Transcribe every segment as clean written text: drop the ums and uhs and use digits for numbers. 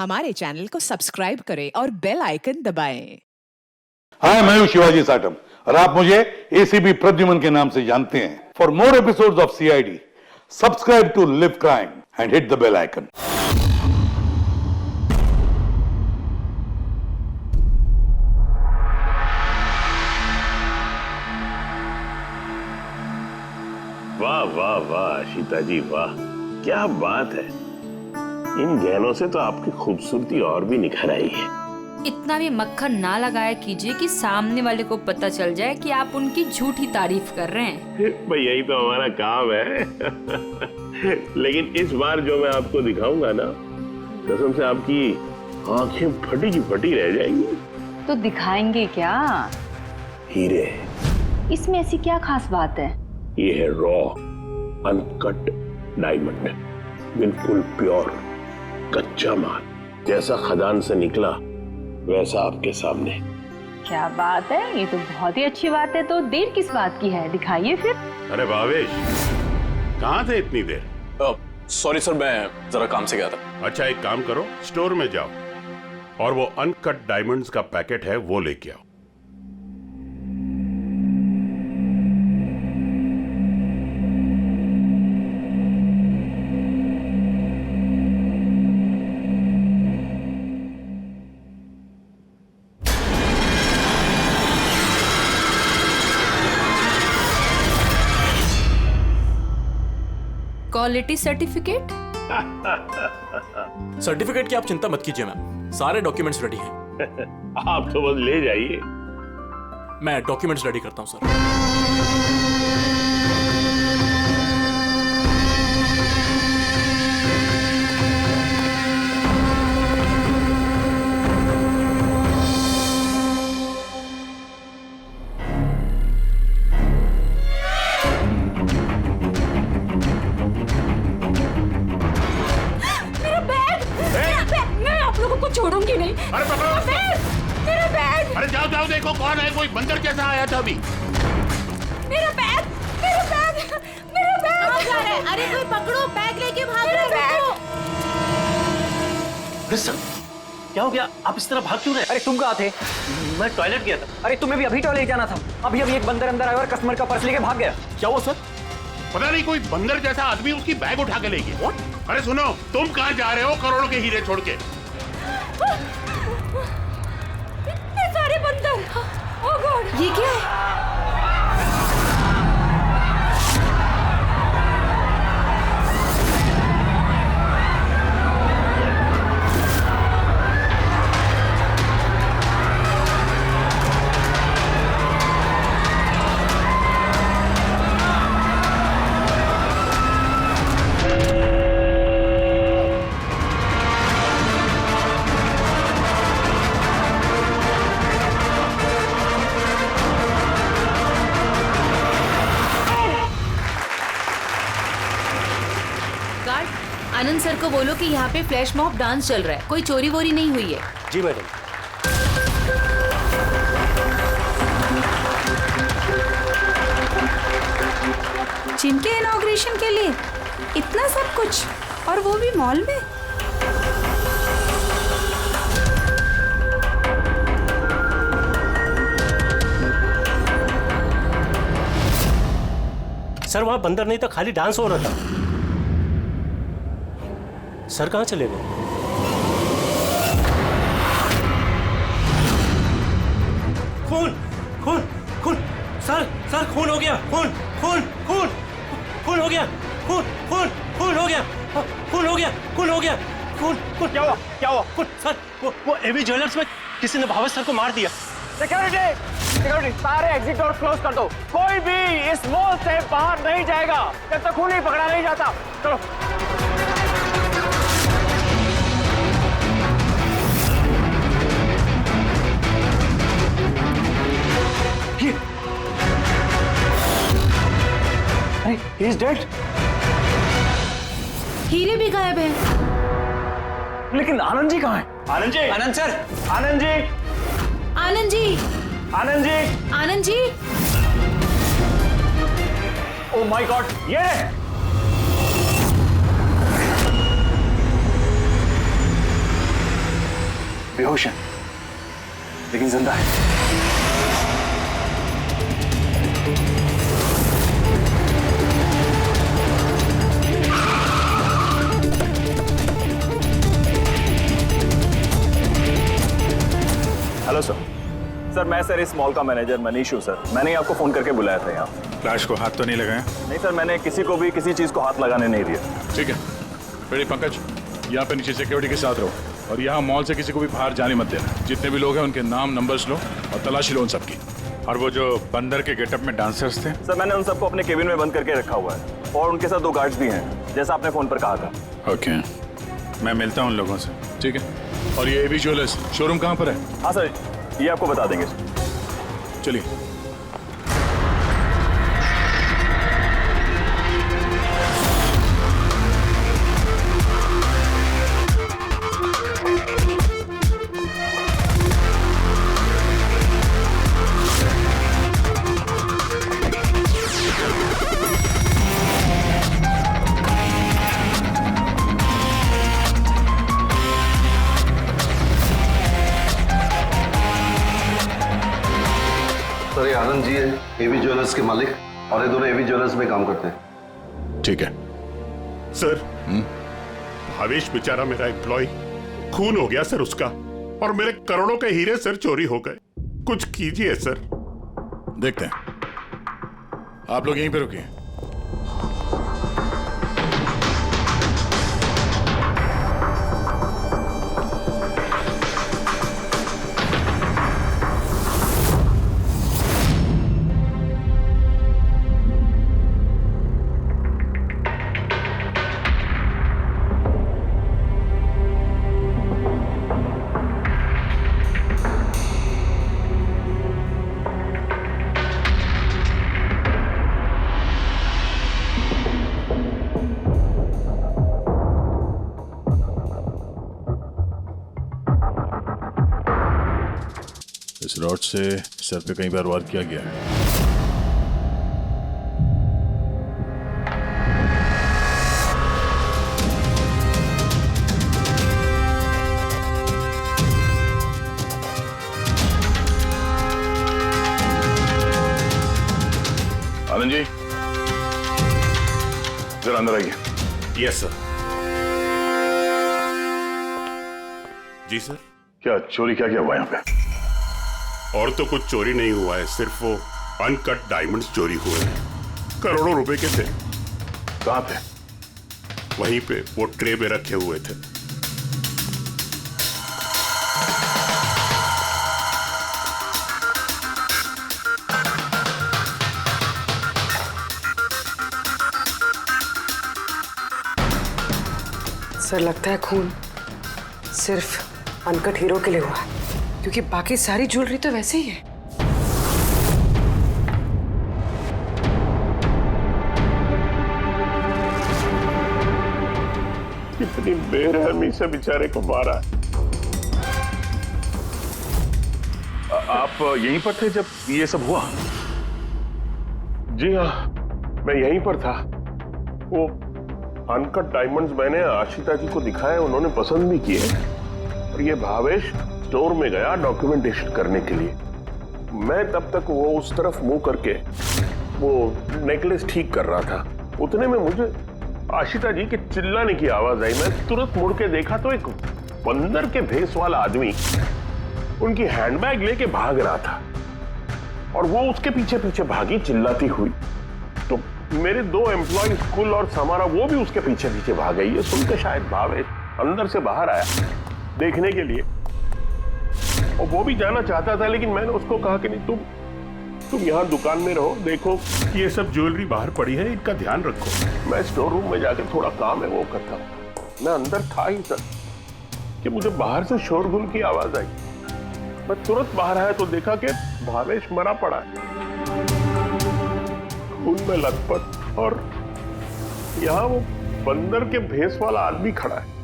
हमारे चैनल को सब्सक्राइब करें और बेल आइकन दबाएं। हाय, मैं हूं शिवाजी साटम और आप मुझे एसीपी प्रद्युमन के नाम से जानते हैं। For more episodes of CID, subscribe to live crime and hit the bell icon. वाह वाह वाह सीता जी, वाह क्या बात है। इन गहनों से तो आपकी खूबसूरती और भी निखर आई है। इतना भी मक्खन ना लगाया कीजिए कि सामने वाले को पता चल जाए कि आप उनकी झूठी तारीफ कर रहे हैं। भाई यही तो हमारा काम है। लेकिन इस बार जो मैं आपको दिखाऊंगा ना, कसम से आपकी आंखें फटी की फटी रह जाएंगी। तो दिखाएंगे क्या? हीरे। इसमें ऐसी क्या खास बात है? ये है रॉ अनकट डायमंड, बिल्कुल प्योर कच्चा माल, जैसा खदान से निकला वैसा आपके सामने। क्या बात है, ये तो बहुत ही अच्छी बात है। तो देर किस बात की है, दिखाइए फिर। अरे भावेश, कहाँ थे इतनी देर? सॉरी सर, मैं जरा काम से गया था। अच्छा एक काम करो, स्टोर में जाओ और वो अनकट डायमंड्स का पैकेट है वो लेके आओ। Quality certificate? सर्टिफिकेट की आप चिंता मत कीजिए मैम, सारे डॉक्यूमेंट्स रेडी हैं। आप तो बस ले जाइए। मैं डॉक्यूमेंट्स रेडी करता हूं सर। छोड़ूंगी नहीं। अरे पकड़ो, मेरा बैग। अरे जाओ जाओ, देखो कौन है, कोई बंदर जैसा आया था अभी। मेरा बैग, मेरा बैग, मेरा बैग। कहाँ जा रहे हैं? अरे कोई पकड़ो, बैग लेके भाग रहे हैं। अरे सर, क्या हो गया? आप इस तरह भाग क्यों रहे? अरे तुम कहाँ थे? मैं टॉयलेट गया था। अरे तुम्हें भी अभी टॉयलेट जाना था। अभी एक बंदर अंदर आया और कस्टमर का पर्स लेके भाग गया। क्या हुआ सर? पता नहीं, कोई बंदर जैसा आदमी उसकी बैग उठा के ले गया। अरे सुनो, तुम कहाँ जा रहे हो करोड़ों के हीरे छोड़ के? इतने सारे बंदर। ओह गॉड, ये क्या है? आनंद सर को बोलो कि यहाँ पे फ्लैश मॉब डांस चल रहा है, कोई चोरी वोरी नहीं हुई है। जी मैडम। जिम के इनॉग्रेशन के लिए इतना सब कुछ, और वो भी मॉल में। सर वहां बंदर नहीं था, खाली डांस हो रहा था। सर कहाँ चले गए? खून खून खून, सर सर खून हो गया, खून खून खून खून हो गया, खून खून खून हो गया, खून हो गया, खून हो गया, खून खून। क्या हुआ? क्या हुआ? खून सर, वो एवी ज्वेलर्स में किसी ने भावेश सर को मार दिया। सिक्योरिटी, सारे एग्जिट डोर क्लोज कर दो। कोई भी इस मॉल से बाहर नहीं जाएगा जब तक खून नहीं पकड़ा नहीं जाता। चलो। He is dead. हीरे भी गायब हैं। लेकिन आनंद जी कहाँ हैं? Anand ji, Anand sir, Anand ji, Anand ji, Anand ji, Anand ji. Oh my God, ये बेहोश हैं, लेकिन जिंदा है। Hello sir. सर मैं सर इस मॉल का मैनेजर मनीष हूँ सर। मैंने ही आपको फोन करके बुलाया था यहाँ। फ्लैश को हाथ तो नहीं लगाया? नहीं सर, मैंने किसी को भी किसी चीज को हाथ लगाने नहीं दिया। ठीक है, फिर पंकज यहाँ पे नीचे सिक्योरिटी के साथ रहो और यहाँ मॉल से किसी को भी बाहर जाने मत देना। जितने भी लोग हैं उनके नाम नंबर्स लो और तलाशी लो उन सबकी। और वो जो बंदर के गेटअप में डांसर्स थे? सर मैंने उन सबको अपने केबिन में बंद करके रखा हुआ है और उनके साथ 2 गार्ड्स भी हैं, जैसा आपने फोन पर कहा था। ओके, मैं मिलता हूँ उन लोगों से। ठीक है। और ये एबी ज्वेलर्स शोरूम कहाँ पर है? हाँ सर, ये आपको बता देंगे। चलिए। सर ये आनंद जी है, एवी ज्वेलर्स के मालिक, और ये दोनों एवी ज्वेलर्स में काम करते हैं। ठीक है सर। भावेश बेचारा मेरा एम्प्लॉय, खून हो गया सर उसका, और मेरे करोड़ों के हीरे सर चोरी हो गए। कुछ कीजिए सर। देखते हैं। आप लोग यहीं पे रुकिए। इस रॉड से सर पे कई बार वार किया गया है। आनंद जी, जरा अंदर आइए। Yes sir. जी सर। क्या चोरी क्या क्या हुआ यहाँ पे? और तो कुछ चोरी नहीं हुआ है, सिर्फ वो अनकट डायमंड्स चोरी हुए हैं। करोड़ों रुपए के थे। कहाँ थे? वहीं पे वो ट्रे में रखे हुए थे। सर लगता है खून सिर्फ अनकट हीरो के लिए हुआ है, क्योंकि बाकी सारी ज्वेलरी तो वैसे ही है। कितनी बेरहमी से बेचारे को मारा है। आप यहीं पर थे जब ये सब हुआ? जी हाँ, मैं यहीं पर था। वो अनकट डायमंड्स मैंने आशिता जी को दिखाए, उन्होंने पसंद भी किए। और ये भावेश स्टोर में गया डॉक्यूमेंटेशन करने के लिए। मैं तब तक वो उस तरफ मुंह करके वो नेकलेस ठीक कर रहा था। उतने में मुझे आशिता जी के चिल्लाने की आवाज आई। मैं तुरंत मुड़ के देखा तो एक बंदर के भेस वाला आदमी उनकी हैंडबैग लेके भाग रहा था और वो उसके पीछे पीछे भागी चिल्लाती हुई। तो मेरे 2 एम्प्लॉय कुल और समारा वो भी उसके पीछे पीछे भाग गई। ये सुनकर शायद भावेश अंदर से बाहर आया देखने के लिए, और वो भी जाना चाहता था, लेकिन मैंने उसको कहा कि नहीं, तुम यहाँ दुकान में रहो, देखो ये सब ज्वेलरी बाहर पड़ी है, इनका ध्यान रखो। मैं स्टोर रूम में जाकर थोड़ा काम है वो करता हूँ। मैं अंदर था ही सर कि मुझे बाहर से शोरगुल की आवाज आई। मैं तुरंत बाहर आया तो देखा कि भावेश मरा पड़ा है, खून में लथपथ, और यहाँ वो बंदर के भेस वाला आदमी खड़ा है।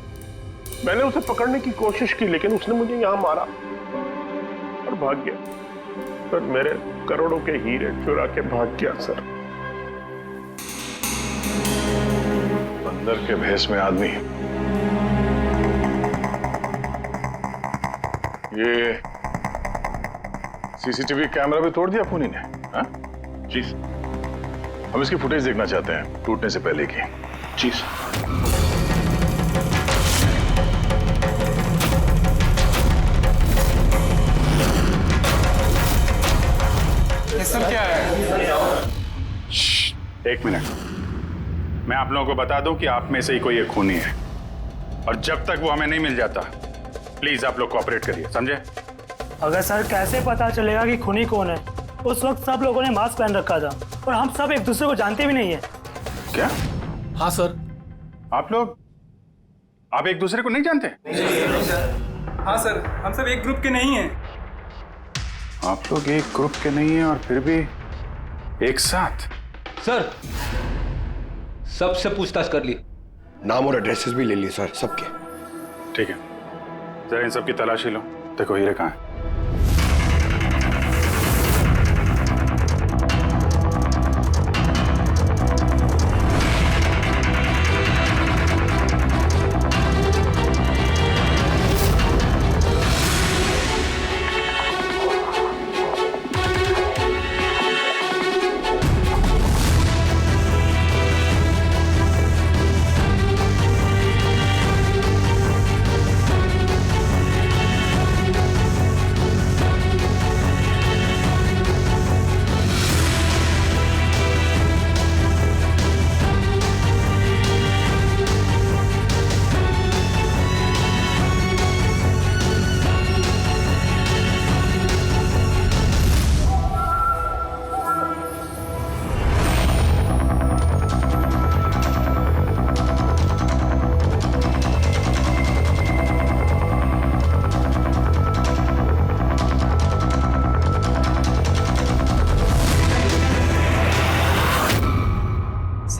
मैंने उसे पकड़ने की कोशिश की, लेकिन उसने मुझे यहाँ मारा और भाग गया। सर मेरे करोड़ों के हीरे चुरा के भाग गया सर। बंदर के भेस में आदमी? ये सीसीटीवी कैमरा भी तोड़ दिया खूनी ने? हाँ? जी हम इसकी फुटेज देखना चाहते हैं टूटने से पहले की। जी सर क्या है? एक मिनट, मैं आप लोगों को बता दूं कि आप में से ही कोई एक खूनी है, और जब तक वो हमें नहीं मिल जाता प्लीज आप लोग कोऑपरेट करिए, समझे? अगर सर कैसे पता चलेगा कि खूनी कौन है? उस वक्त सब लोगों ने मास्क पहन रखा था और हम सब एक दूसरे को जानते भी नहीं है। क्या? हाँ सर। आप एक दूसरे को नहीं जानते? हाँ सर, हम सब एक ग्रुप के नहीं हैं। आप लोग एक ग्रुप के नहीं हैं और फिर भी एक साथ? सर सबसे पूछताछ कर ली, नाम और एड्रेसेस भी ले लिए सर सबके। ठीक है, जरा इन सबकी तलाशी लो, देखो हीरे कहाँ है।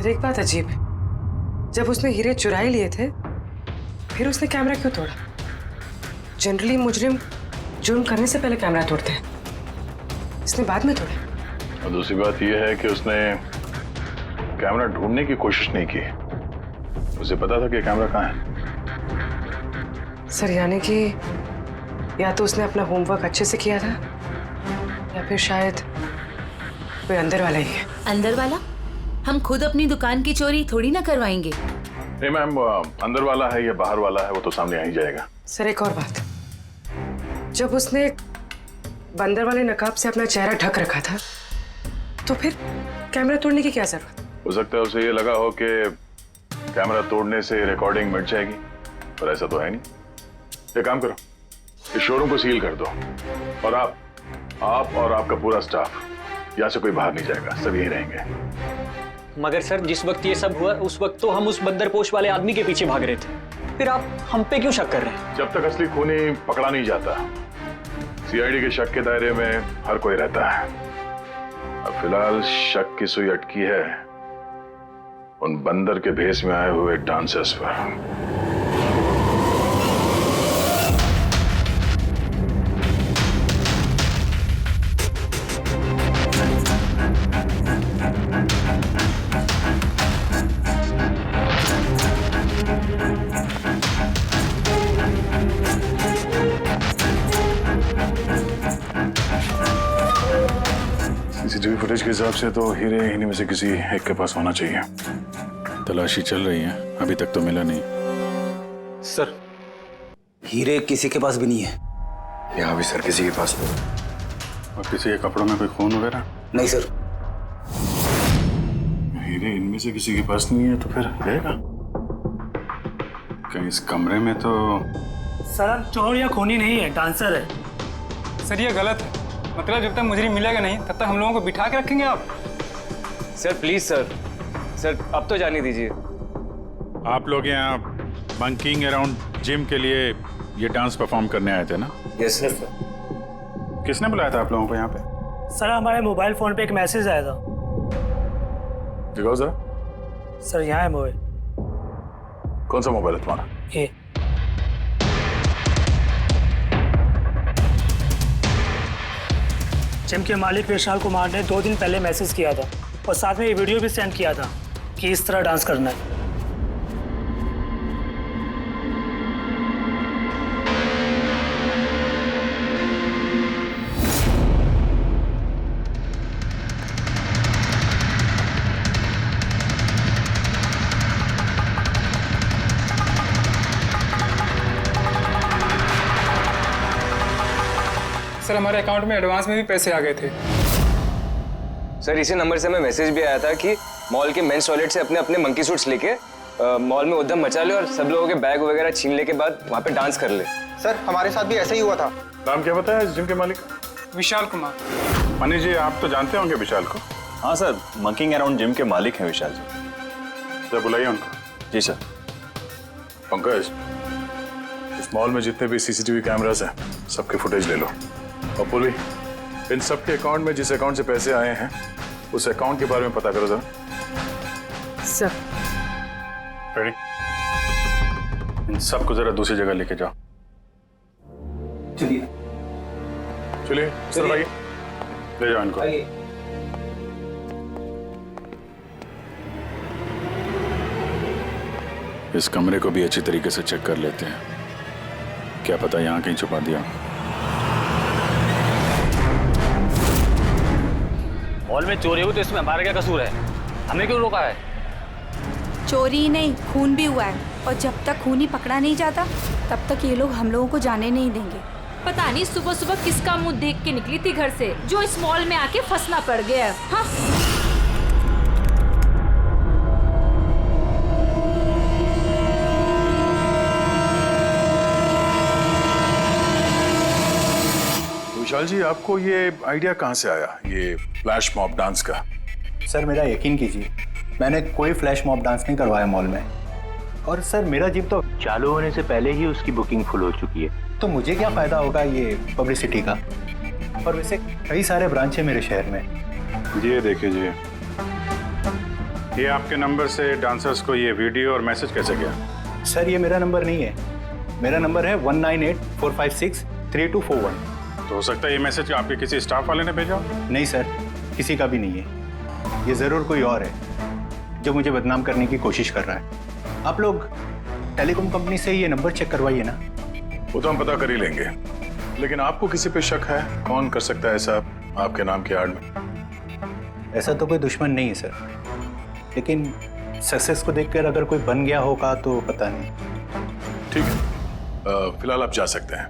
एक बात अजीब है, जब उसने हीरे चुरा ही लिए थे फिर उसने कैमरा क्यों तोड़ा? जनरली मुजरिम जुर्म करने से पहले कैमरा तोड़ते हैं, इसने बाद में तोड़ा। और दूसरी बात यह है कि उसने कैमरा ढूंढने की कोशिश नहीं की, उसे पता था कि कैमरा कहाँ है। सर यानी कि या तो उसने अपना होमवर्क अच्छे से किया था या फिर शायद कोई अंदर वाला ही है। अंदर वाला? हम खुद अपनी दुकान की चोरी थोड़ी ना करवाएंगे। नहीं मैम, अंदर वाला है या बाहर वाला है वो तो सामने आ ही जाएगा। सर एक और बात, जब उसने बंदर वाले नकाब से अपना चेहरा ढक रखा था तो फिर कैमरा तोड़ने की क्या जरूरत? हो सकता है उसे ये लगा हो कि कैमरा तोड़ने से रिकॉर्डिंग मिट जाएगी, पर ऐसा तो है नहीं। एक काम करो, इस शोरूम को सील कर दो और आप और आपका पूरा स्टाफ यहाँ से कोई बाहर नहीं जाएगा, सब यहीं रहेंगे। मगर सर जिस वक्त ये सब हुआ उस वक्त तो हम उस बंदरपोश वाले आदमी के पीछे भाग रहे थे, फिर आप हम पे क्यों शक कर रहे हैं? जब तक असली खूनी पकड़ा नहीं जाता सीआईडी के शक के दायरे में हर कोई रहता है। अब फिलहाल शक की सुई अटकी है उन बंदर के भेष में आए हुए डांसर्स पर। सीसीटीवी फुटेज के हिसाब से तो हीरे इन्हीं में से किसी एक के पास होना चाहिए। तलाशी चल रही है, अभी तक तो मिला नहीं। सर हीरे किसी के पास भी नहीं है। यहाँ भी सर किसी के पास नहीं। और किसी के कपड़ों में कोई खून वगैरह? नहीं सर। हीरे इनमें से किसी के पास नहीं है तो फिर रहेगा कहीं इस कमरे में? तो सर चोर या खूनी नहीं है, डांसर है। सर ये गलत है, मतलब जब तक मुजरिम मिलेगा नहीं तब तक हम लोगों को बिठा के रखेंगे आप? सर प्लीज सर अब तो जाने दीजिए। आप लोग यहाँ बंकिंग अराउंड जिम के लिए ये डांस परफॉर्म करने आए थे ना? Yes sir. किसने बुलाया था आप लोगों को यहाँ पे? सर हमारे मोबाइल फोन पे एक मैसेज आया था। दिखाओ जरा। सर यहाँ है मोबाइल। कौन सा मोबाइल है तुम्हारा? ये जिम के मालिक विशाल कुमार ने 2 दिन पहले मैसेज किया था और साथ में ये वीडियो भी सेंड किया था कि इस तरह डांस करना है। सर हमारे अकाउंट में एडवांस में भी पैसे आ गए थे। सर इसी नंबर से हमें मैसेज भी आया था कि मॉल के मेंस टॉयलेट से अपने अपने मंकी सूट्स लेके मॉल में उद्यम मचा ले और सब लोगों के बैग वगैरह छीन ले के बाद वहाँ पे डांस कर ले। सर हमारे साथ भी ऐसा ही हुआ था। नाम क्या बताया इस जिम के मालिक? विशाल कुमार। मनीष जी आप तो जानते होंगे विशाल को? हाँ सर, मंकिंग अराउंड जिम के मालिक हैं विशाल जी। जब बुलाइए उनको। जी सर। पंकज, इस मॉल में जितने भी सीसीटीवी कैमरास हैं सबके फुटेज ले लो। और पुली, इन सबके अकाउंट में जिस अकाउंट से पैसे आए हैं उस अकाउंट के बारे में पता करो जरा। सर। रेडी? इन सबको जरा दूसरी जगह लेके जाओ। चलिए चलिए सर, भाई ले जाओ इनको। इस कमरे को भी अच्छी तरीके से चेक कर लेते हैं, क्या पता यहाँ कहीं छुपा दिया। मॉल में चोरी हुई तो इसमें हमारा क्या कसूर है? हमने क्यों रोका है? चोरी नहीं, खून भी हुआ है और जब तक खून ही पकड़ा नहीं जाता तब तक ये लोग हम लोगों को जाने नहीं देंगे। पता नहीं सुबह सुबह किसका मुंह देख के निकली थी घर से जो इस मॉल में आके फंसना पड़ गया। हाँ विशाल जी, आपको ये आइडिया कहाँ से आया, ये फ्लैश मॉब डांस का? सर मेरा यकीन कीजिए, मैंने कोई फ्लैश मॉब डांस नहीं करवाया मॉल में। और सर मेरा जिम तो चालू होने से पहले ही उसकी बुकिंग फुल हो चुकी है, तो मुझे क्या फायदा होगा ये पब्लिसिटी का। और वैसे कई सारे ब्रांच है मेरे शहर में। ये देखिए जी, ये आपके नंबर से डांसर्स को ये वीडियो और मैसेज कैसे गया? सर ये मेरा नंबर नहीं है, मेरा नंबर है 1984563241। तो हो सकता है ये मैसेज आपके किसी स्टाफ वाले ने भेजा? नहीं सर, किसी का भी नहीं है। ये जरूर कोई और है जो मुझे बदनाम करने की कोशिश कर रहा है। आप लोग टेलीकॉम कंपनी से ये नंबर चेक करवाइए ना। वो तो हम पता कर ही लेंगे, लेकिन आपको किसी पे शक है? कौन कर सकता है ऐसा आपके नाम की आड़ में? ऐसा तो कोई दुश्मन नहीं है सर, लेकिन सक्सेस को देखकर अगर कोई बन गया होगा तो पता नहीं। ठीक है, फिलहाल आप जा सकते हैं,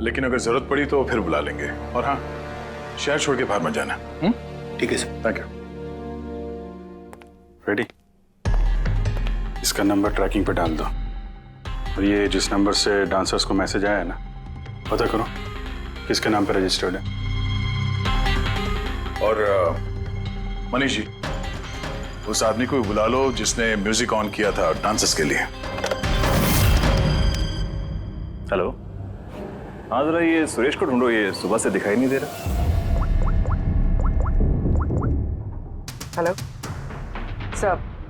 लेकिन अगर जरूरत पड़ी तो फिर बुला लेंगे। और हाँ, शहर छोड़ के बाहर मत जाना। ठीक है सर। Thank you. रेडी? इसका नंबर ट्रैकिंग पे डाल दो और ये जिस नंबर से डांसर्स को मैसेज आया है ना, पता करो किसके नाम पे रजिस्टर्ड है। और मनीष जी, उस आदमी को बुला लो जिसने म्यूजिक ऑन किया था डांसर्स के लिए। हेलो, हाँ जरा ये सुरेश को ढूंढो, ये सुबह से दिखाई नहीं दे रहा। हेलो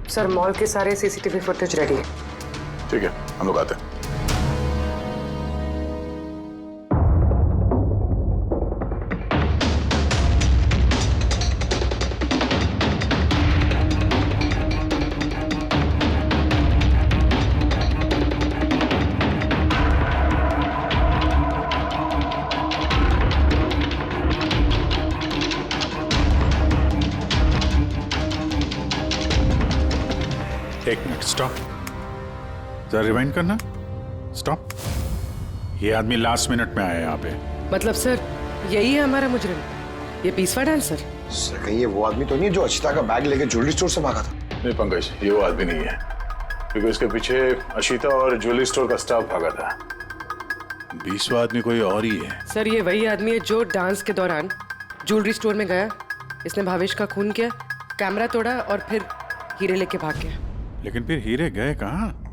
सर, मॉल के सारे सीसीटीवी फुटेज रेडी है। ठीक है, हम लोग आते हैं। एक मिनट, स्टॉप, जरा रिवाइंड करना। स्टॉप। ये आदमी लास्ट मिनट में आया यहाँ पे। मतलब सर यही है हमारा मुजरिम, ये पीसवा डांसर? सर कहीं ये वो आदमी तो नहीं जो अचिता का बैग लेके ज्वेलरी स्टोर से भागा था? नहीं पंकज, ये वो आदमी नहीं है, क्योंकि उसके पीछे अशिता और ज्वेलरी स्टोर का स्टाफ भागा था। 20वां आदमी कोई और ही है। सर ये वही आदमी है जो डांस के दौरान ज्वेलरी स्टोर में गया, इसने भावेश का खून किया, कैमरा तोड़ा और फिर हीरे लेके भाग गया। लेकिन फिर हीरे गए कहाँ?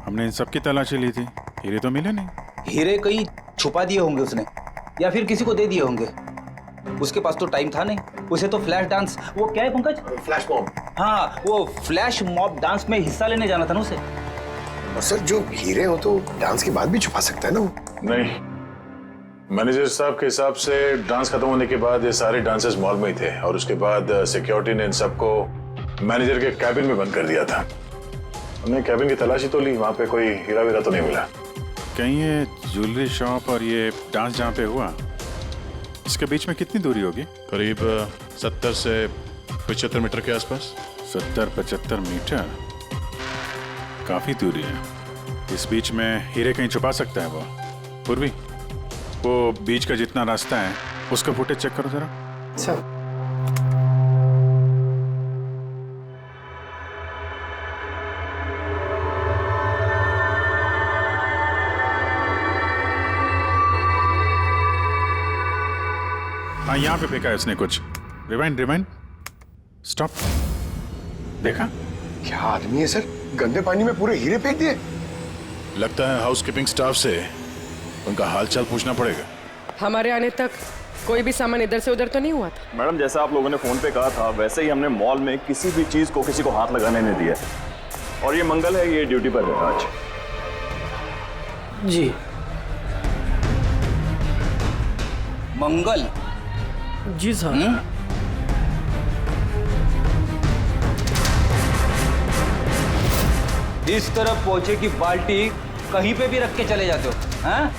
हमने इन सब की तलाशी ली थी, हीरे तो मिले नहीं। हीरे कहीं छुपा दिए होंगे उसने, या फिर किसी को दे दिए होंगे। उसके पास तो टाइम था नहीं, उसे तो फ्लैश डांस, वो क्या है पंकज? Flash mob. हाँ, वो फ्लैश मॉब डांस में हिस्सा लेने जाना था ना उसे। और सर जो हीरे हो तो डांस के बाद भी छुपा सकता है ना वो? नहीं, मैनेजर साहब के हिसाब से डांस खत्म होने के बाद ये सारे डांसर्स मॉल में ही थे और उसके बाद सिक्योरिटी ने इन सबको मैनेजर के कैबिन में बंद कर दिया था। हमने कैबिन की तलाशी तो ली, वहां पे कोई हीरा वीरा तो नहीं मिला। कहीं ये ज्वेलरी शॉप और ये डांस जहाँ पे हुआ, इसके बीच में कितनी दूरी होगी? करीब 70 से 75 मीटर के आसपास। 70-75 मीटर, काफी दूरी है। इस बीच में हीरे कहीं छुपा सकता है वो। पूर्वी, वो बीच का जितना रास्ता है उसका फुटेज चेक करो जरा। अच्छा। हाँ, यहाँ पे फेंका है उसने कुछ। Rewind rewind, stop. देखा? क्या आदमी है सर, गंदे पानी में पूरे हीरे फेंक दिए। लगता है हाउसकीपिंग स्टाफ से उनका हालचाल पूछना पड़ेगा। हमारे आने तक कोई भी सामान इधर से उधर तो नहीं हुआ था। मैडम, जैसा आप लोगों ने फोन पे कहा था वैसे ही हमने मॉल में किसी भी चीज को किसी को हाथ लगाने नहीं दिया। और ये मंगल है, ये ड्यूटी पर है आज। जी मंगल? जी सर। इस तरफ पहुंचे कि बाल्टी कहीं पे भी रख के चले जाते हो? हैं?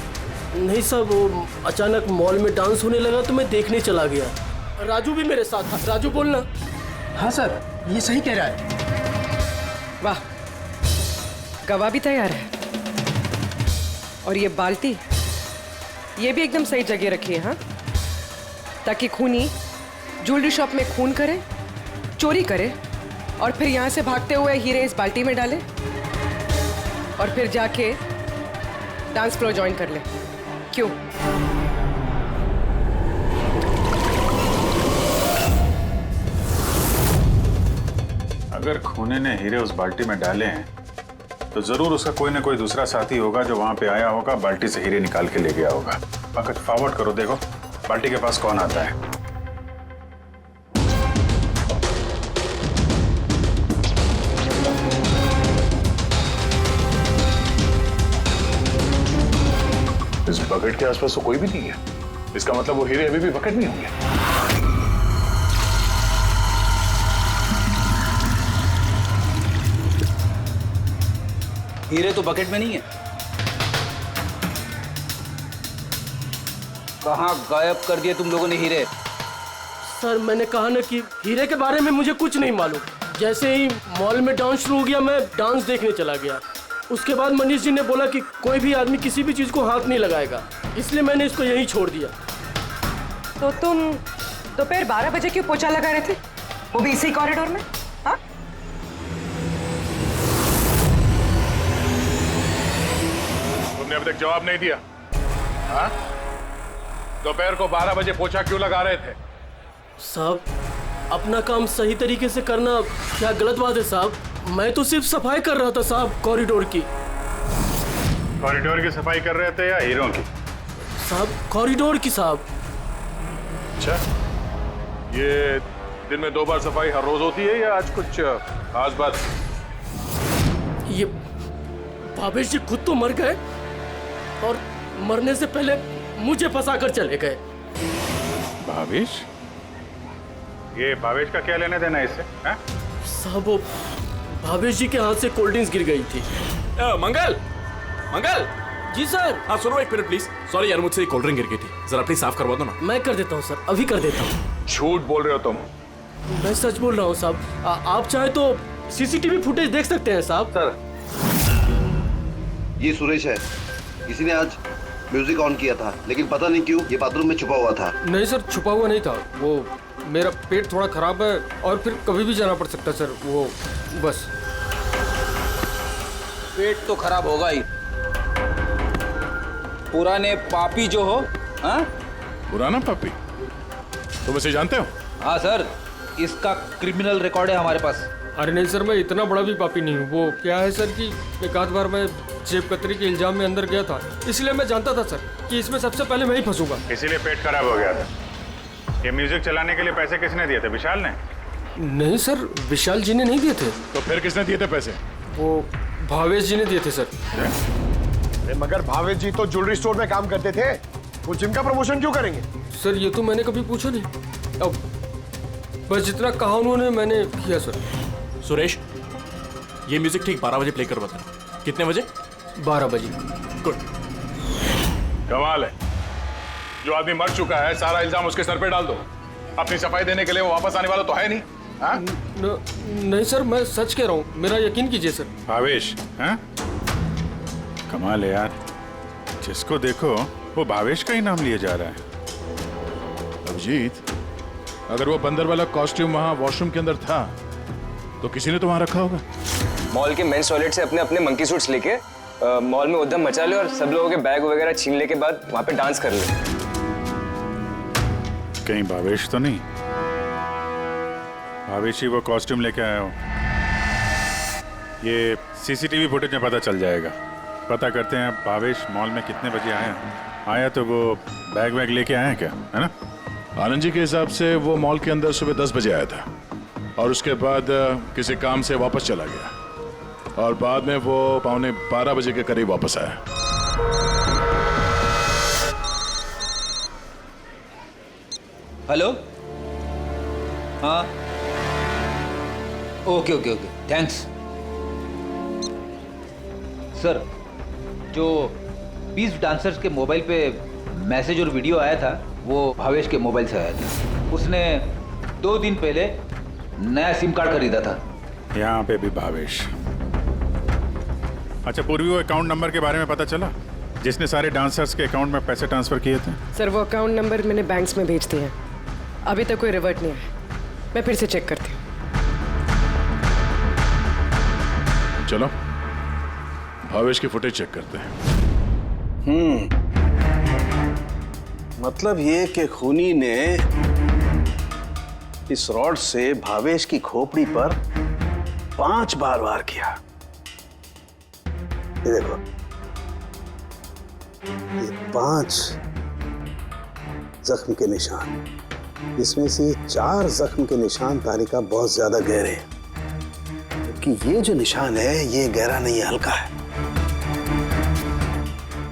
नहीं सर, वो अचानक मॉल में डांस होने लगा तो मैं देखने चला गया। राजू भी मेरे साथ था। राजू बोलना। हाँ सर, ये सही कह रहा है। वाह, गवाह भी तैयार है। और ये बाल्टी, ये भी एकदम सही जगह रखी है। हाँ, ताकि खूनी ज्वेलरी शॉप में खून करे, चोरी करे और फिर यहाँ से भागते हुए हीरे इस बाल्टी में डाले और फिर जाके डांस फ्लोर ज्वाइन कर ले। क्यों? अगर खूनी ने हीरे उस बाल्टी में डाले हैं तो जरूर उसका कोई ना कोई दूसरा साथी होगा जो वहां पे आया होगा, बाल्टी से हीरे निकाल के ले गया होगा। पंकज, फॉरवर्ड करो, देखो बाल्टी के पास कौन आता है। इस बकेट के आसपास तो कोई भी नहीं है। इसका मतलब वो हीरे अभी भी बकेट में होंगे। हीरे तो बकेट में नहीं है। कहाँ गायब कर दिए तुम लोगों ने हीरे? सर, मैंने कहा ना कि हीरे के बारे में मुझे कुछ नहीं मालूम। जैसे ही मॉल में डांस शुरू हो गया, मैं डांस देखने चला गया। उसके बाद मनीष जी ने बोला कि कोई भी आदमी किसी भी चीज को हाथ नहीं लगाएगा, इसलिए मैंने इसको यहीं छोड़ दिया। तो तुम दोपहर 12 बजे क्यों पोछा लगा रहे थे, वो भी इसी कॉरिडोर में? हाँ, तुमने अभी तक जवाब नहीं दिया। हाँ, दोपहर को 12 बजे पोछा क्यों लगा रहे थे? साहब, अपना काम सही तरीके से करना क्या गलत बात है साहब? मैं तो सिर्फ सफाई कर रहा था साहब, कॉरिडोर की। कॉरिडोर की सफाई कर रहे थे या हीरों की? साहब, कॉरिडोर की साहब। अच्छा, ये दिन में 2 बार सफाई हर रोज होती है या आज कुछ खास बात? ये भावेश जी खुद तो मर गए और मरने से पहले मुझे फंसा कर चले गए। भावेश? ये भावेश का क्या लेना देना इससे? साहब, वो भावेश जी के हाथ से कोल्ड ड्रिंक्स गिर गई थी। मंगल, मंगल। जी सर। हाँ सुनो एक मिनट प्लीज। सॉरी यार, मुझसे कोल्ड ड्रिंक गिर गई थी, जरा प्लीज साफ करवा दो ना। मैं कर देता हूँ सर, अभी कर देता हूँ। झूठ बोल रहे हो तुम? मैं सच बोल रहा हूँ साहब। आप चाहे तो सीसीटीवी फुटेज देख सकते हैं साहब। सर, ये सुरेश है। किसी ने आज म्यूजिक ऑन किया था, लेकिन पता नहीं क्यों ये बाथरूम में छुपा हुआ था। नहीं सर, छुपा हुआ नहीं था। वो मेरा पेट थोड़ा खराब है और फिर कभी भी जाना पड़ सकता सर, वो बस। पेट तो खराब होगा ही। पुराने पापी जो हो। हाँ, पुराना पापी? तुम इसे जानते हो? हाँ सर, इसका क्रिमिनल रिकॉर्ड है हमारे पास। अरे नहीं सर, मैं इतना बड़ा भी पापी नहीं हूँ। वो क्या है सर कि एक आध बार मैं जेब कतरी के इल्जाम में अंदर गया था, इसलिए मैं जानता था सर कि इसमें सबसे पहले मैं ही फंसूंगा। इसीलिए पेट खराब हो गया था। ये म्यूजिक चलाने के लिए पैसे किसने दिए थे? विशाल ने? नहीं सर, विशाल जी ने नहीं दिए थे। तो फिर किसने दिए थे पैसे? वो भावेश जी ने दिए थे सर। मगर भावेश जी तो ज्वेलरी स्टोर में काम करते थे, वो जिम का प्रमोशन क्यों करेंगे? सर ये तो मैंने कभी पूछा नहीं। अब बस जितना कहा उन्होंने मैंने किया सर। सुरेश, ये म्यूजिक ठीक 12 बजे प्ले करवा देना। कितने बजे? 12 बजे। गुड। कमाल है, जो आदमी मर चुका है सारा इल्जाम उसके सर पे डाल दो। अपनी सफाई देने के लिए वो वापस आने वाला तो है नहीं। नहीं सर, मैं सच कह रहा हूँ, मेरा यकीन कीजिए सर। भावेश, हाँ? कमाल है यार, जिसको देखो वो भावेश का ही नाम लिया जा रहा है। अभिजीत, अगर वो बंदर वाला कॉस्ट्यूम वहां वॉशरूम के अंदर था तो किसी ने तो वहां रखा होगा। मॉल के मेंस टॉयलेट से अपने अपने मंकी सूट्स लेके मॉल में उद्यम मचा ले और सब लोगों के बैग वगैरह छीन ले के बाद वहां पे डांस कर ले। कहीं भावेश तो नहीं? भावेश ही वो कॉस्ट्यूम लेके आया हो। ये सीसीटीवी फुटेज में पता चल जाएगा। पता करते हैं भावेश मॉल में कितने बजे आया तो वो बैग वैग लेके आया क्या, है ना? आनंद जी के हिसाब से वो मॉल के अंदर सुबह 10 बजे आया था और उसके बाद किसी काम से वापस चला गया और बाद में वो 11:15 बजे के करीब वापस आया। हेलो, हाँ, okay okay okay, thanks sir. जो 20 डांसर्स के मोबाइल पे मैसेज और वीडियो आया था वो भावेश के मोबाइल से आया था। उसने 2 दिन पहले नया सिम कार्ड खरीदा था। यहाँ पे भी भावेश। अच्छा पूर्वी, वो अकाउंट नंबर के बारे में पता चला जिसने सारे डांसर्स के अकाउंट में पैसे ट्रांसफर किए थे? सर वो अकाउंट नंबर मैंने बैंक्स में भेज दिए हैं, अभी तक कोई रिवर्ट नहीं है। मैं फिर से चेक करती हूँ। चलो भावेश की फुटेज चेक करते हैं। मतलब ये कि खूनी ने इस रॉड से भावेश की खोपड़ी पर 5 बार वार किया। ये देखो, ये 5 जख्म के निशान, इसमें से 4 जख्म के निशान तारिका बहुत ज्यादा गहरे हैं, जबकि ये जो निशान है ये गहरा नहीं है, हल्का है।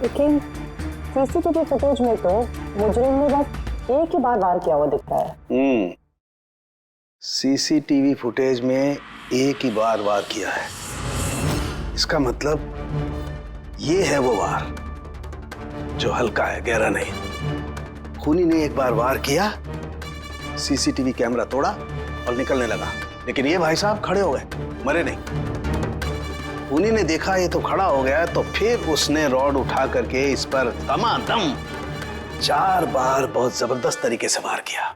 लेकिन सीसीटीवी फुटेज में तो मुजरिम ने बस एक ही बार वार किया हुआ दिख रहा है। सीसीटीवी फुटेज में एक ही बार वार किया है, इसका मतलब ये है वो वार जो हल्का है, गहरा नहीं। खूनी ने एक बार वार किया, सीसीटीवी कैमरा तोड़ा और निकलने लगा, लेकिन ये भाई साहब खड़े हो गए, मरे नहीं। खूनी ने देखा ये तो खड़ा हो गया, तो फिर उसने रॉड उठा करके इस पर दमादम 4 बार बहुत जबरदस्त तरीके से वार किया,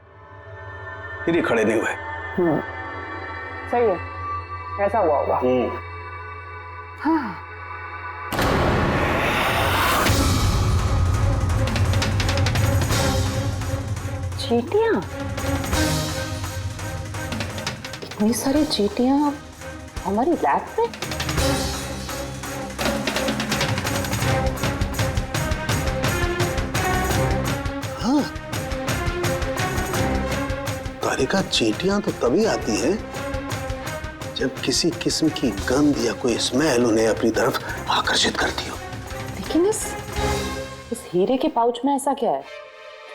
फिर ये खड़े नहीं हुए। सही है, ऐसा हुआ होगा। हाँ। चींटियां, इतनी सारी चींटियां हमारी लैब में? हाँ, तारिका, चींटियां तो तभी आती हैं जब किसी किस्म की गंध या कोई स्मेल उन्हें अपनी तरफ आकर्षित करती हो। लेकिन इस हीरे के पाउच में ऐसा क्या है,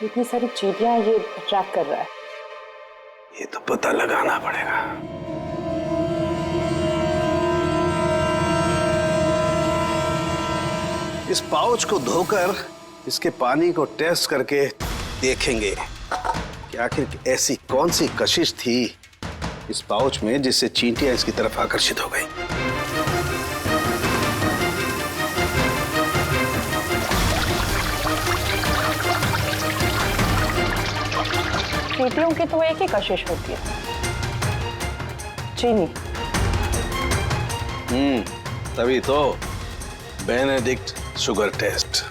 इतनी सारी चींटियां ये अट्रैक्ट कर रहा है? ये तो पता लगाना पड़ेगा। इस पाउच को धोकर इसके पानी को टेस्ट करके देखेंगे कि आखिर ऐसी कौन सी कशिश थी इस पाउच में जिससे चींटियां इसकी तरफ आकर्षित हो गई। चींटियों की तो एक ही कशिश होती है, चीनी। तभी तो बेनेडिक्ट शुगर टेस्ट।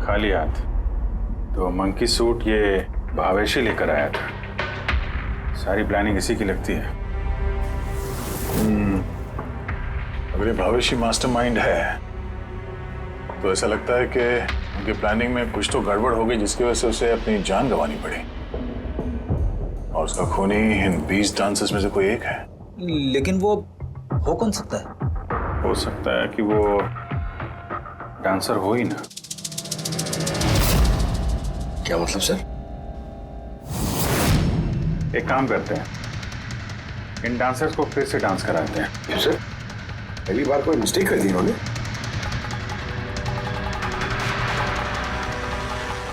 खाली हाथ तो मंकी सूट ये भावेश ही लेकर आया था। सारी प्लानिंग इसी की लगती है। अगर ये भावेश ही मास्टरमाइंड है तो ऐसा लगता है कि उनकी प्लानिंग में कुछ तो गड़बड़ हो गई जिसकी वजह से उसे अपनी जान गंवानी पड़ी। और उसका खूनी इन 20 डांसर्स में से कोई एक है। लेकिन वो हो कौन सकता है? हो सकता है कि वो डांसर हो ही ना। क्या मतलब सर? एक काम करते हैं, इन डांसर्स को फिर से डांस कराते हैं। क्यों सर? पहली बार कोई मिस्टेक कर दी उन्होंने?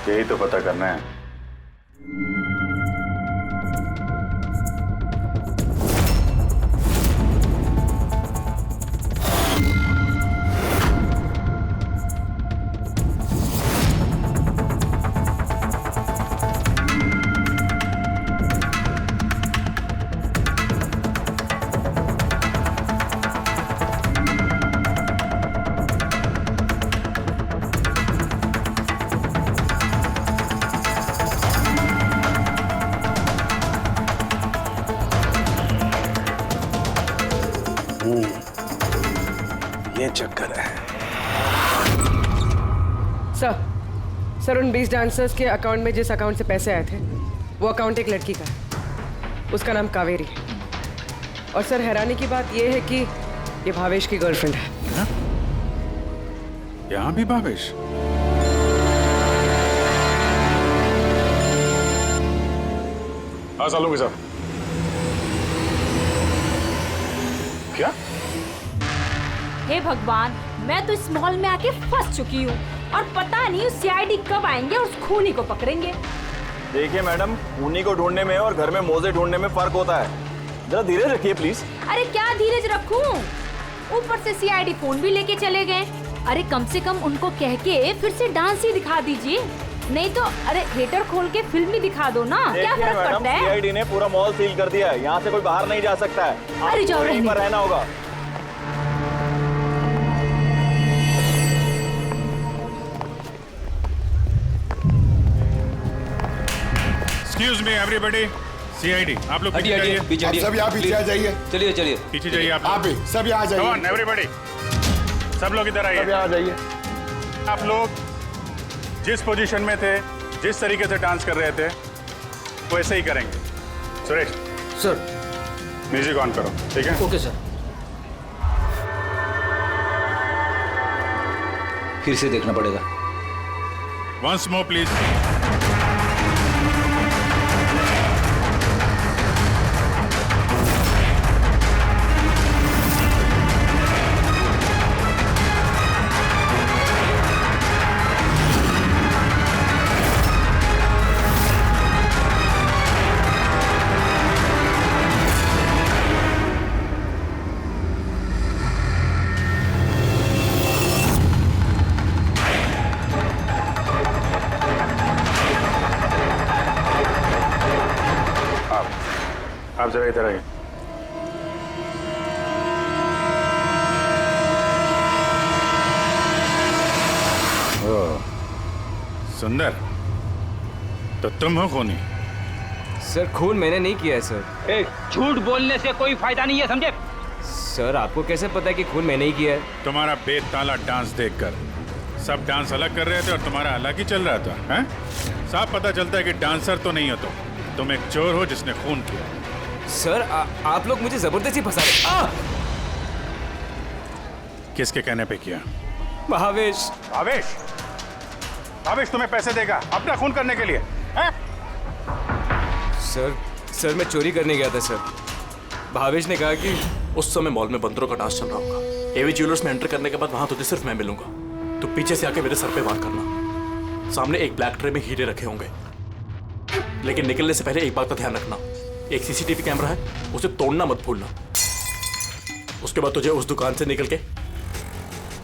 यही तो पता करना है। ये चक्कर है। सर उन 20 डांसर्स के अकाउंट में जिस अकाउंट से पैसे आए थे वो अकाउंट एक लड़की का है, उसका नाम कावेरी है। और सर हैरानी की बात यह है कि ये भावेश की गर्लफ्रेंड है। यहाँ भी भावेश? हाँ सालों के साथ। क्या? हे भगवान, मैं तो इस मॉल में आके फंस चुकी हूँ और पता नहीं उस सीआईडी कब आएंगे और उस खूनी को पकड़ेंगे। देखिए मैडम, खूनी को ढूंढने में और घर में मोजे ढूंढने में फर्क होता है। जरा धीरज रखिए प्लीज। अरे क्या धीरज रखूं? ऊपर से सीआईडी फोन भी लेके चले गए। अरे कम से कम उनको कह के फिर से डांस ही दिखा दीजिए, नहीं तो अरे थिएटर खोल के फिल्म ही दिखा दो ना। क्या फर्क पड़ता है? सीआईडी ने पूरा मॉल सील कर दिया है, यहाँ से कोई बाहर नहीं जा सकता है। अरे जाओ, यहीं पर रहना होगा। Excuse me everybody, CID, आप लोग पीछे जाइए। आप सब यहाँ पीछे आ जाइए। चलिए चलिए पीछे जाइए आप भी सब यहाँ जाइए। Come on everybody, सब लोग इधर आइए। सब यहाँ जाइए। आप लोग जिस पोजीशन में थे, जिस तरीके से डांस कर रहे थे, वैसे ही करेंगे। सुरेश सर, म्यूजिक ऑन करो, ठीक है? Okay sir. फिर से देखना पड़ेगा। Once more please. आप जरा इधर आइए। सुंदर, तो तुम हो खूनी? सर खून मैंने नहीं किया है सर। झूठ बोलने से कोई फायदा नहीं है, समझे? सर आपको कैसे पता है कि खून मैंने ही किया है? तुम्हारा बेताला डांस देखकर सब डांस अलग कर रहे थे और तुम्हारा अलग ही चल रहा था, हैं? साफ पता चलता है कि डांसर तो नहीं हो तुम एक चोर हो जिसने खून किया। सर आप लोग मुझे जबरदस्ती फंसा रहे। किसके कहने पे किया? भावेश। भावेश? भावेश तुम्हें पैसे देगा अपना खून करने के लिए, हैं? सर मैं चोरी करने गया था सर। भावेश ने कहा कि उस समय मॉल में बंदरों का डांस चल रहा होगा। एवी ज्वेलर्स में एंटर करने के बाद वहां तुझे सिर्फ मैं मिलूंगा। तो पीछे से आके मेरे सर पे वार करना। सामने एक ब्लैक ट्रे में हीरे रखे होंगे, लेकिन निकलने से पहले एक बात का ध्यान रखना, एक सीसीटीवी कैमरा है, उसे तोड़ना मत भूलना। उसके बाद तुझे उस दुकान से निकल के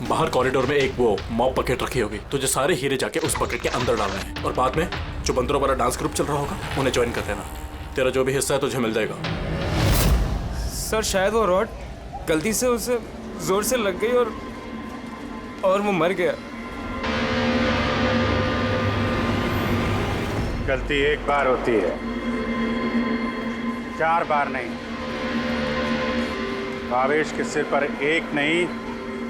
बाहर कॉरिडोर में एक वो मॉप बकेट रखी होगी, तुझे सारे हीरे जाके उस बकेट के अंदर डालने हैं और बाद में जो बंदरों वाला डांस ग्रुप चल रहा होगा उन्हें ज्वाइन कर देना। तेरा जो भी हिस्सा है तुझे मिल जाएगा। सर शायद वो रॉड गलती से उसे जोर से लग गई और वो मर गया। गलती एक बार होती है, 4 बार नहीं, भावेश के सिर पर 1 नहीं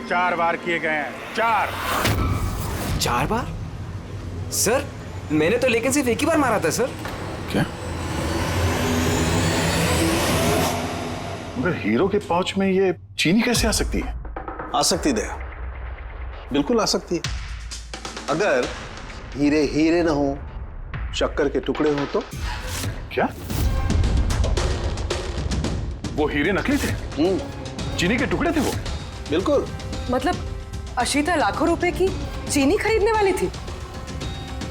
4 बार किए गए हैं। 4 बार? सर मैंने तो लेकिन सिर्फ 1 ही बार मारा था सर। क्या? मगर हीरो के पाउच में ये चीनी कैसे आ सकती है? आ सकती दया, बिल्कुल आ सकती है। अगर हीरे हीरे ना हो, शक्कर के टुकड़े हो तो? क्या? वो हीरे नकली थे? चीनी के टुकड़े थे वो? बिल्कुल। मतलब अशीता लाखों रुपए की चीनी खरीदने वाली थी?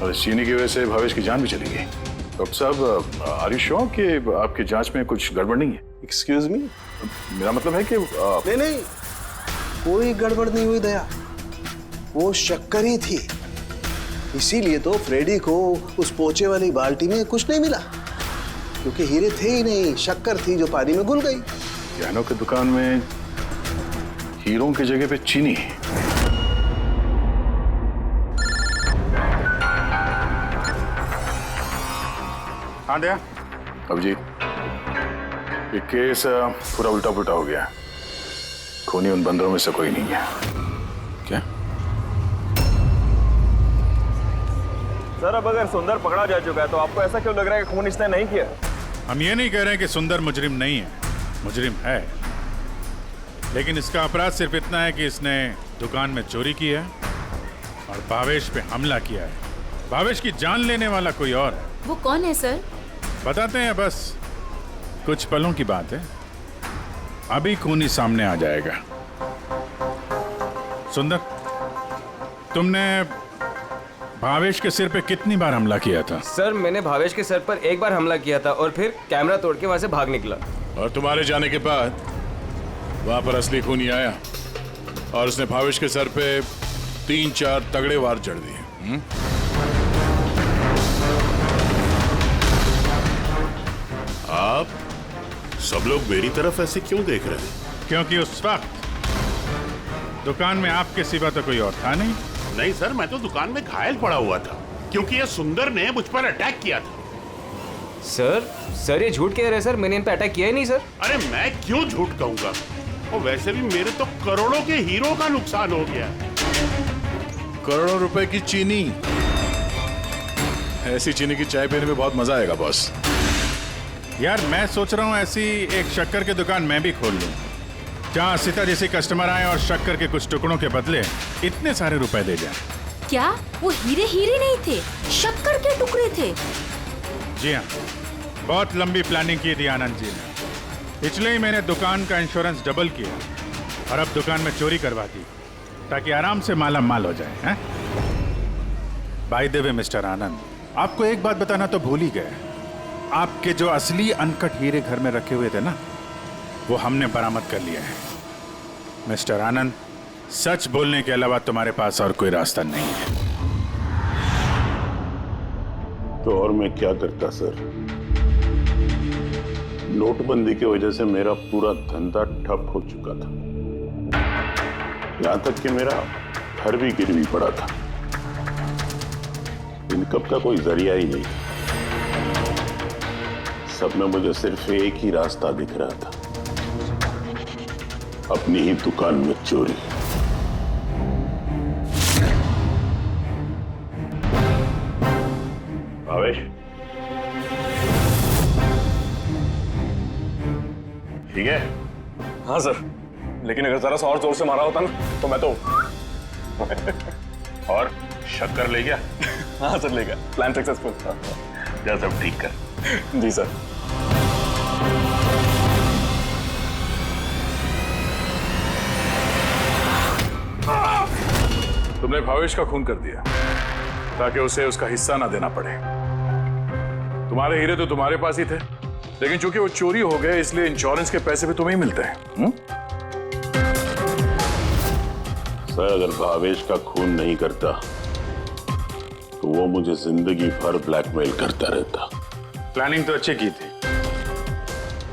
और इस चीनी की वजह से भावेश की जान भी चली गई। डॉक्टर साहब, आर यू श्योर कि आपकी जांच में कुछ गड़बड़ नहीं है? Excuse me? मेरा मतलब है कि नहीं नहीं, कोई गड़बड़ नहीं हुई दया, वो शक्कर ही थी। इसीलिए तो फ्रेडी को उस पोचे वाली बाल्टी में कुछ नहीं मिला, क्योंकि हीरे थे ही नहीं, शक्कर थी जो पानी में घुल गई। गहनों की दुकान में हीरों की जगह पे चीनी। हाँ दया। अब जी ये केस पूरा उल्टा पुल्टा हो गया। खूनी उन बंदरों में से कोई नहीं है। क्या? सर अब अगर सुंदर पकड़ा जा चुका है तो आपको ऐसा क्यों लग रहा है कि खून इसने नहीं किया? हम ये नहीं कह रहे हैं कि सुंदर मुजरिम नहीं है, मुजरिम है, लेकिन इसका अपराध सिर्फ इतना है कि इसने दुकान में चोरी की है और भावेश पे हमला किया है। भावेश की जान लेने वाला कोई और है। वो कौन है सर? बताते हैं, बस कुछ पलों की बात है, अभी खूनी सामने आ जाएगा। सुंदर, तुमने भावेश के सिर पे कितनी बार हमला किया था? सर मैंने भावेश के सर पर 1 बार हमला किया था और फिर कैमरा तोड़ के वहां से भाग निकला। और तुम्हारे जाने के बाद वहां पर असली खूनी आया और उसने भावेश के सर पे 3-4 तगड़े वार जड़ दिए। आप सब लोग मेरी तरफ ऐसे क्यों देख रहे हैं? क्योंकि उस वक्त दुकान में आपके सिवा तो कोई और था नहीं। नहीं सर, मैं तो दुकान में घायल पड़ा हुआ था क्योंकि ये सुंदर ने मुझ पर अटैक किया था। सर ये झूठ कह रहे हैं सर, मैंने इन पे अटैक किया ही नहीं सर। अरे मैं क्यों झूठ कहूंगा, और वैसे भी मेरे तो करोड़ों के हीरो का नुकसान हो गया। करोड़ों रुपए की चीनी, ऐसी चीनी की चाय पीने में बहुत मजा आएगा बॉस। यार मैं सोच रहा हूँ ऐसी एक शक्कर की दुकान मैं भी खोल लूँ, जहाँ सीता जैसी कस्टमर आए और शक्कर के कुछ टुकड़ों के बदले इतने सारे रुपए दे जाए। क्या वो हीरे हीरे नहीं थे, शक्कर के टुकड़े थे? जी हाँ, बहुत लंबी प्लानिंग की थी आनंद जी ने, इसलिए ही मैंने दुकान का इंश्योरेंस डबल किया और अब दुकान में चोरी करवा दी ताकि आराम से माला माल हो जाए। बाय द वे मिस्टर आनंद, आपको एक बात बताना तो भूल ही गए, आपके जो असली अनकट हीरे घर में रखे हुए थे ना, वो हमने बरामद कर लिया है। मिस्टर आनंद, सच बोलने के अलावा तुम्हारे पास और कोई रास्ता नहीं है। तो और मैं क्या करता सर? नोटबंदी की वजह से मेरा पूरा धंधा ठप हो चुका था, यहां तक कि मेरा घर भी गिरवी पड़ा था। इनकम का कोई जरिया ही नहीं, सब में मुझे सिर्फ एक ही रास्ता दिख रहा था, अपनी ही दुकान में चोरी। भावेश, ठीक है? हाँ सर, लेकिन अगर जरा सा और जोर से मारा होता ना तो मैं तो और शक्कर ले गया? हाँ सर ले गया, प्लान सक्सेसफुल। जा सब ठीक कर। जी सर। तुमने भावेश का खून कर दिया ताकि उसे उसका हिस्सा ना देना पड़े। तुम्हारे हीरे तो तुम्हारे पास ही थे, लेकिन चूंकि वो चोरी हो गए इसलिए इंश्योरेंस के पैसे भी तुम्हें ही मिलते हैं। सर अगर भावेश का खून नहीं करता तो वो मुझे जिंदगी भर ब्लैकमेल करता रहता। प्लानिंग तो अच्छी की थी,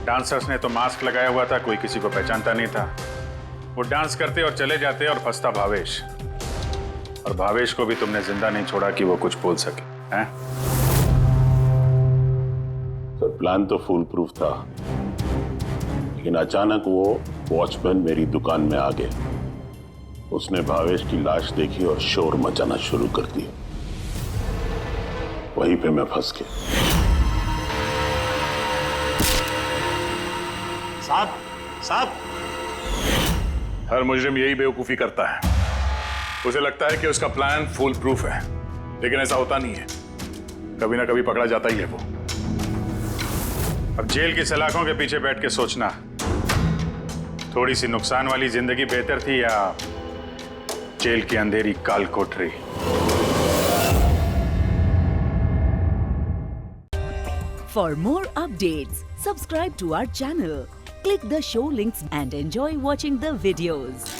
डांसर्स ने तो मास्क लगाया हुआ था, कोई किसी को पहचानता नहीं था। वो डांस करते और चले जाते और फंसता भावेश, और भावेश को भी तुमने जिंदा नहीं छोड़ा कि वो कुछ बोल सके। हैं? सर प्लान तो फुल प्रूफ था, लेकिन अचानक वो वॉचमैन मेरी दुकान में आ गया। उसने भावेश की लाश देखी और शोर मचाना शुरू कर दिया। वहीं पे मैं फंस गया। साहब साहब, हर मुजरिम यही बेवकूफी करता है। उसे लगता है कि उसका प्लान फुल प्रूफ है, लेकिन ऐसा होता नहीं है। कभी ना कभी पकड़ा जाता ही है वो। अब जेल की सलाखों के पीछे बैठ के सोचना, थोड़ी सी नुकसान वाली जिंदगी बेहतर थी या जेल की अंधेरी काल कोठरी। For more updates, subscribe to our channel, click the show links and enjoy watching the videos.